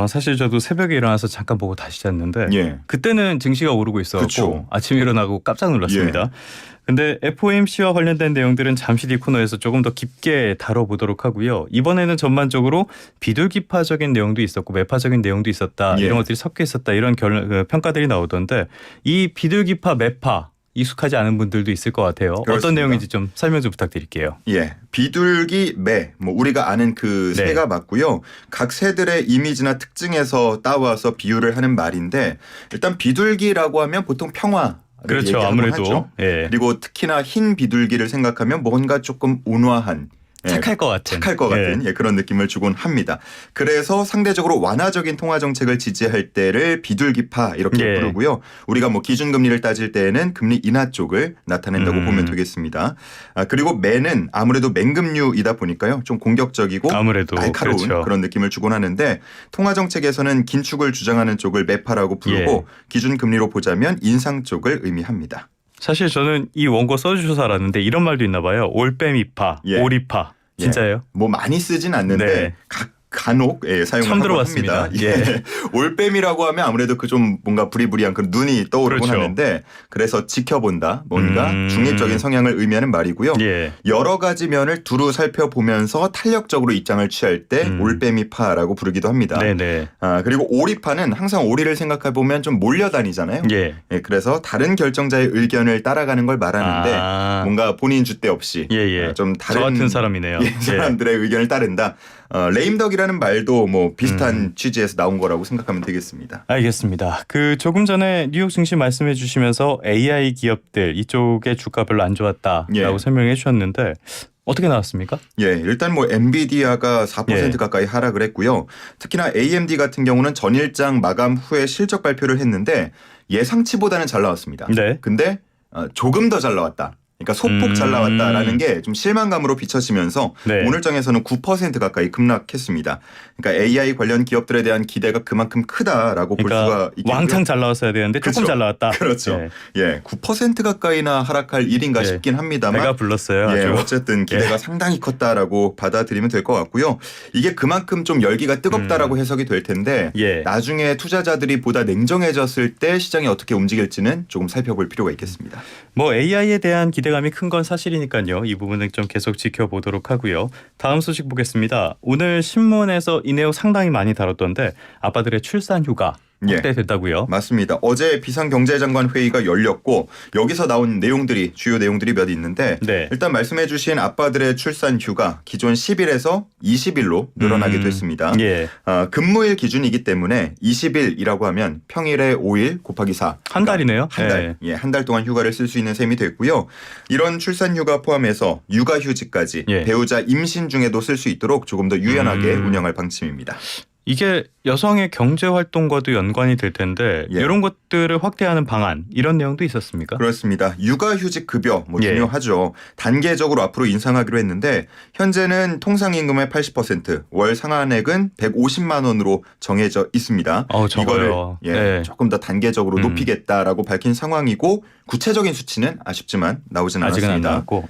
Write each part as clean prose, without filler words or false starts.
사실 저도 새벽에 일어나서 잠깐 보고 다시 잤는데 예. 그때는 증시가 오르고 있어서 그쵸. 아침에 일어나고 깜짝 놀랐습니다. 예. 근데 FOMC와 관련된 내용들은 잠시 뒤 코너에서 조금 더 깊게 다뤄보도록 하고요. 이번에는 전반적으로 비둘기파적인 내용도 있었고 매파적인 내용도 있었다. 예. 이런 것들이 섞여 있었다. 이런 평가들이 나오던데 이 비둘기파 매파 익숙하지 않은 분들도 있을 것 같아요. 그렇습니다. 어떤 내용인지 좀 설명 좀 부탁드릴게요. 예, 비둘기, 매, 뭐 우리가 아는 그 네. 새가 맞고요. 각 새들의 이미지나 특징에서 따와서 비유를 하는 말인데 일단 비둘기라고 하면 보통 평화. 그렇죠. 아무래도. 예. 그리고 특히나 흰 비둘기를 생각하면 뭔가 조금 온화한. 착할 것 같은. 착할 것 같은 그런 느낌을 주곤 합니다. 그래서 상대적으로 완화적인 통화 정책을 지지할 때를 비둘기파 이렇게 부르고요. 우리가 뭐 기준금리를 따질 때에는 금리 인하 쪽을 나타낸다고 보면 되겠습니다. 그리고 매는 아무래도 맹금류이다 보니까요. 좀 공격적이고 아무래도 날카로운 그렇죠. 그런 느낌을 주곤 하는데 통화 정책에서는 긴축을 주장하는 쪽을 매파라고 부르고 기준금리로 보자면 인상 쪽을 의미합니다. 사실 저는 이 원고 써주셔서 알았는데 이런 말도 있나 봐요. 올빼미파, 오리파. 진짜예요? 뭐 많이 쓰진 않는데 간혹 사용을 합니다. 올빼미라고 하면 아무래도 그 좀 뭔가 부리부리한 그런 눈이 떠오르곤 하는데 그래서 지켜본다 뭔가 중립적인 성향을 의미하는 말이고요. 여러 가지 면을 두루 살펴보면서 탄력적으로 입장을 취할 때 올빼미파라고 부르기도 합니다. 그리고 오리파는 항상 오리를 생각해 보면 좀 몰려다니잖아요. 그래서 다른 결정자의 의견을 따라가는 걸 말하는데 뭔가 본인 줏대 없이 좀 다른 저 같은 사람이네요. 사람들의 의견을 따른다. 레임덕이라는 말도 뭐 비슷한 취지에서 나온 거라고 생각하면 되겠습니다. 알겠습니다. 그 조금 전에 뉴욕 증시 말씀해 주시면서 AI 기업들 이쪽의 주가 별로 안 좋았다라고 설명해 주셨는데 어떻게 나왔습니까? 일단 뭐 엔비디아가 4% 가까이 하락을 했고요. 특히나 AMD 같은 경우는 전일장 마감 후에 실적 발표를 했는데 예상치보다는 잘 나왔습니다. 근데 조금 더 잘 나왔다. 그러니까 소폭 잘 나왔다라는 게 좀 실망감으로 비춰지면서 오늘 장에서는 9% 가까이 급락했습니다. 그러니까 AI 관련 기업들에 대한 기대가 그만큼 크다라고 볼 수가 있겠고요. 왕창 잘 나왔어야 되는데 조금 잘 나왔다. 그렇죠. 9% 가까이나 하락할 일인가 싶긴 합니다만 배가 불렀어요. 어쨌든 기대가 상당히 컸다라고 받아들이면 될 것 같고요. 이게 그만큼 좀 열기가 뜨겁다라고 해석이 될 텐데 나중에 투자자들이 보다 냉정해졌을 때 시장이 어떻게 움직일지는 조금 살펴볼 필요가 있겠습니다. 뭐 AI에 대한 기대감이 큰 건 사실이니까요. 이 부분은 좀 계속 지켜보도록 하고요. 다음 소식 보겠습니다. 오늘 신문에서 이 내용 상당히 많이 다뤘던데 아빠들의 출산 휴가 확대됐다고요? 맞습니다. 어제 비상경제장관 회의가 열렸고 여기서 나온 내용들이 주요 내용들이 몇 있는데 일단 말씀해 주신 아빠들의 출산 휴가 기존 10일에서 20일로 늘어나게 됐습니다. 근무일 기준이기 때문에 20일이라고 하면 평일에 5일 곱하기 4. 한 달이네요. 한 달. 한 달 동안 휴가를 쓸 수 있는 셈이 됐고요. 이런 출산 휴가 포함해서 육아휴직까지 배우자 임신 중에도 쓸 수 있도록 조금 더 유연하게 운영할 방침입니다. 이게 여성의 경제 활동과도 연관이 될 텐데 이런 것들을 확대하는 방안 이런 내용도 있었습니까? 그렇습니다. 육아휴직 급여 중요하죠. 단계적으로 앞으로 인상하기로 했는데 현재는 통상임금의 80% 월 상한액은 150만 원으로 정해져 있습니다. 이거를 조금 더 단계적으로 높이겠다라고 밝힌 상황이고 구체적인 수치는 아쉽지만 나오진 않았습니다. 아직은 안 나왔고.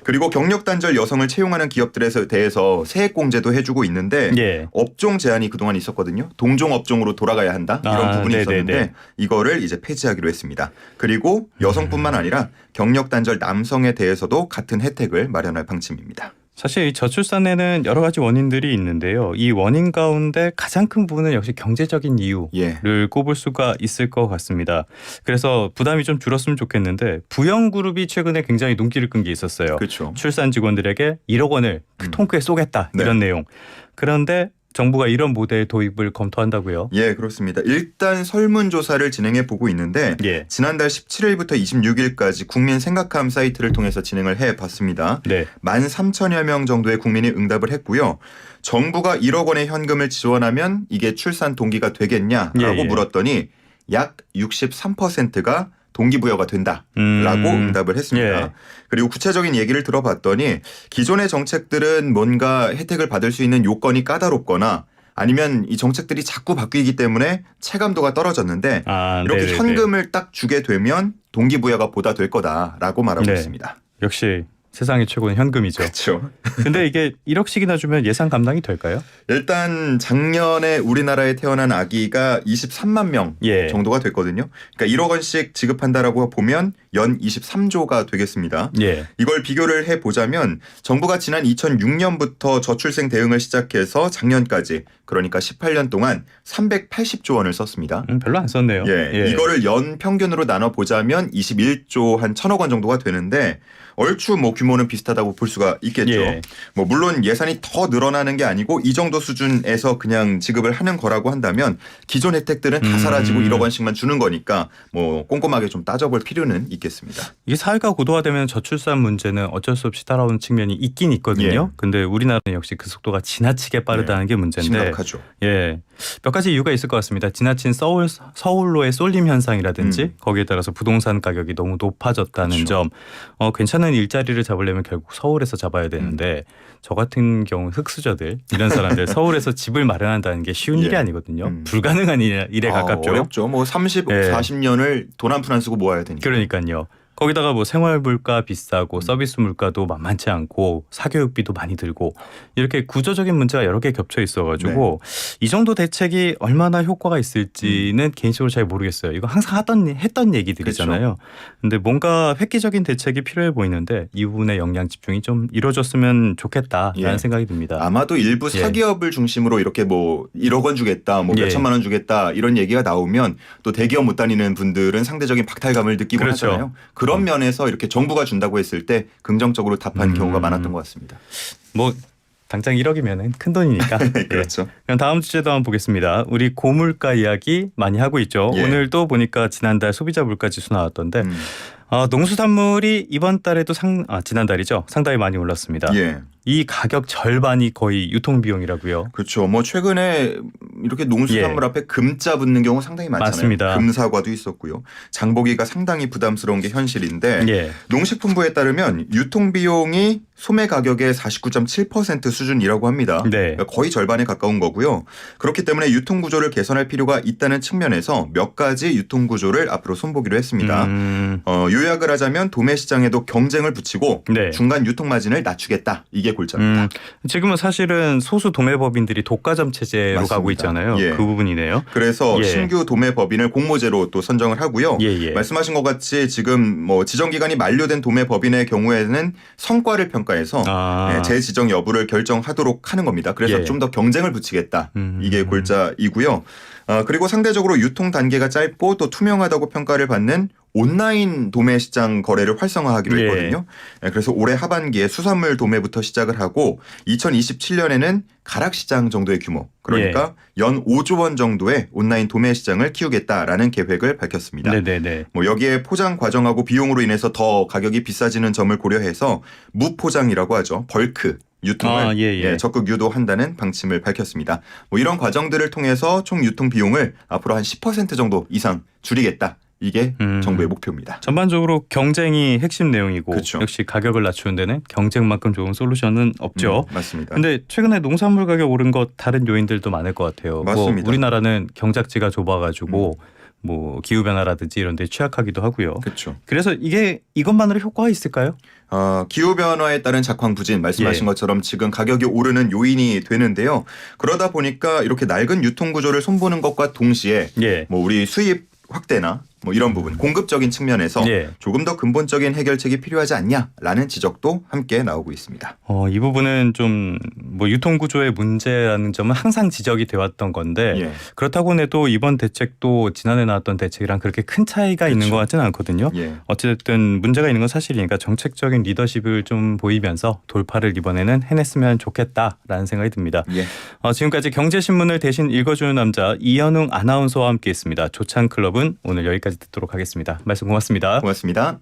그리고 경력 단절 여성을 채용하는 기업들에 대해서 세액 공제도 해주고 있는데 업종 제한이 그동안 있었거든요. 동종 업종으로 돌아가야 한다 이런 부분이 있었는데 이거를 이제 폐지하기로 했습니다. 그리고 여성뿐만 아니라 경력 단절 남성에 대해서도 같은 혜택을 마련할 방침입니다. 사실 이 저출산에는 여러 가지 원인들이 있는데요. 이 원인 가운데 가장 큰 부분은 역시 경제적인 이유를 꼽을 수가 있을 것 같습니다. 그래서 부담이 좀 줄었으면 좋겠는데 부영그룹이 최근에 굉장히 눈길을 끈 게 있었어요. 출산 직원들에게 1억 원을 통크에 쏘겠다 이런 내용. 그런데 정부가 이런 모델 도입을 검토한다고요? 그렇습니다. 일단 설문조사를 진행해 보고 있는데 지난달 17일부터 26일까지 국민 생각함 사이트를 통해서 진행을 해봤습니다. 13,000여 명 정도의 국민이 응답을 했고요. 정부가 1억 원의 현금을 지원하면 이게 출산 동기가 되겠냐라고 물었더니 약 63%가 동기부여가 된다라고 응답을 했습니다. 그리고 구체적인 얘기를 들어봤더니 기존의 정책들은 뭔가 혜택을 받을 수 있는 요건이 까다롭거나 아니면 이 정책들이 자꾸 바뀌기 때문에 체감도가 떨어졌는데 이렇게 현금을 딱 주게 되면 동기부여가 보다 될 거다라고 말하고 있습니다. 역시 세상의 최고는 현금이죠. 그렇죠. 근데 이게 1억씩이나 주면 예산 감당이 될까요? 일단 작년에 우리나라에 태어난 아기가 23만 명 정도가 됐거든요. 그러니까 1억 원씩 지급한다라고 보면 연 23조가 되겠습니다. 이걸 비교를 해보자면 정부가 지난 2006년부터 저출생 대응을 시작해서 작년까지 그러니까 18년 동안 380조 원을 썼습니다. 별로 안 썼네요. 이거를 연 평균으로 나눠보자면 21조 한 1,000억 원 정도가 되는데 얼추 뭐 규모는 비슷하다고 볼 수가 있겠죠. 뭐 물론 예산이 더 늘어나는 게 아니고 이 정도 수준에서 그냥 지급을 하는 거라고 한다면 기존 혜택들은 다 사라지고 1억 원씩만 주는 거니까 뭐 꼼꼼하게 좀 따져볼 필요는 있겠습니다. 이게 사회가 고도화되면 저출산 문제는 어쩔 수 없이 따라오는 측면이 있긴 있거든요. 근데 우리나라는 역시 그 속도가 지나치게 빠르다는 게 문제인데. 심각하죠. 몇 가지 이유가 있을 것 같습니다. 지나친 서울로의 쏠림 현상이라든지 거기에 따라서 부동산 가격이 너무 높아졌다는 점. 괜찮은 일자리를 잡으려면 결국 서울에서 잡아야 되는데 저 같은 경우 흑수저들 이런 사람들 서울에서 집을 마련한다는 게 쉬운 일이 아니거든요. 불가능한 일에 가깝죠. 어렵죠. 뭐 30, 40년을 돈 한 푼 안 쓰고 모아야 되니까. 그러니까요. 거기다가 뭐 생활 물가 비싸고 서비스 물가도 만만치 않고 사교육비도 많이 들고 이렇게 구조적인 문제가 여러 개 겹쳐 있어가지고 이 정도 대책이 얼마나 효과가 있을지는 개인적으로 잘 모르겠어요. 이거 항상 했던 얘기들이잖아요. 근데 뭔가 획기적인 대책이 필요해 보이는데 이 부분에 역량 집중이 좀 이루어졌으면 좋겠다라는 생각이 듭니다. 아마도 일부 사기업을 중심으로 이렇게 뭐 1억 원 주겠다, 뭐 몇천만 원 주겠다 이런 얘기가 나오면 또 대기업 못 다니는 분들은 상대적인 박탈감을 느끼고 하잖아요. 그런 면에서 이렇게 정부가 준다고 했을 때 긍정적으로 답한 경우가 많았던 것 같습니다. 뭐 당장 1억이면 큰 돈이니까. 그렇죠. 그럼 다음 주제도 한번 보겠습니다. 우리 고물가 이야기 많이 하고 있죠. 오늘도 보니까 지난달 소비자 물가지수 나왔던데 농수산물이 이번 달에도 지난달이죠. 상당히 많이 올랐습니다. 이 가격 절반이 거의 유통비용이라고요. 그렇죠. 뭐 최근에 이렇게 농수산물 앞에 금자 붙는 경우 상당히 많잖아요. 맞습니다. 금사과도 있었고요. 장보기가 상당히 부담스러운 게 현실인데 농식품부에 따르면 유통비용이 소매 가격의 49.7% 수준이라고 합니다. 그러니까 거의 절반에 가까운 거고요. 그렇기 때문에 유통구조를 개선할 필요가 있다는 측면에서 몇 가지 유통구조를 앞으로 손보기로 했습니다. 요약을 하자면 도매시장에도 경쟁을 붙이고 중간 유통마진을 낮추겠다. 이게 골자입니다. 지금은 사실은 소수 도매법인들이 독과점 체제로 가고 있잖아요. 그 부분이네요. 그래서 신규 도매법인을 공모제로 또 선정을 하고요. 말씀하신 것 같이 지금 뭐 지정기간이 만료된 도매법인의 경우에는 성과를 평가해서 재지정 여부를 결정하도록 하는 겁니다. 그래서 좀 더 경쟁을 붙이겠다. 이게 골자이고요. 그리고 상대적으로 유통 단계가 짧고 또 투명하다고 평가를 받는 온라인 도매시장 거래를 활성화하기로 했거든요. 그래서 올해 하반기에 수산물 도매부터 시작을 하고 2027년에는 가락시장 정도의 규모 그러니까 연 5조 원 정도의 온라인 도매시장을 키우겠다라는 계획을 밝혔습니다. 뭐 여기에 포장 과정하고 비용으로 인해서 더 가격이 비싸지는 점을 고려해서 무포장이라고 하죠. 벌크. 유통을 적극 유도한다는 방침을 밝혔습니다. 뭐 이런 과정들을 통해서 총 유통 비용을 앞으로 한 10% 정도 이상 줄이겠다. 이게 정부의 목표입니다. 전반적으로 경쟁이 핵심 내용이고 역시 가격을 낮추는 데는 경쟁만큼 좋은 솔루션은 없죠. 맞습니다. 근데 최근에 농산물 가격 오른 거 다른 요인들도 많을 것 같아요. 맞습니다. 뭐 우리나라는 경작지가 좁아가지고 뭐 기후변화라든지 이런 데 취약하기도 하고요. 그래서 이것만으로 효과가 있을까요? 기후변화에 따른 작황 부진 말씀하신 것처럼 지금 가격이 오르는 요인이 되는데요. 그러다 보니까 이렇게 낡은 유통구조를 손보는 것과 동시에 뭐 우리 수입 확대나 뭐 이런 부분 공급적인 측면에서 조금 더 근본적인 해결책이 필요하지 않냐라는 지적도 함께 나오고 있습니다. 이 부분은 좀 뭐 유통구조의 문제라는 점은 항상 지적이 되었던 건데 그렇다고 해도 이번 대책도 지난해 나왔던 대책이랑 그렇게 큰 차이가 있는 것 같지는 않거든요. 어쨌든 문제가 있는 건 사실이니까 정책적인 리더십을 좀 보이면서 돌파를 이번에는 해냈으면 좋겠다라는 생각이 듭니다. 지금까지 경제신문을 대신 읽어주는 남자 이현웅 아나운서와 함께했습니다. 조찬클럽은 오늘 여기까지 듣도록 하겠습니다. 말씀 고맙습니다. 고맙습니다.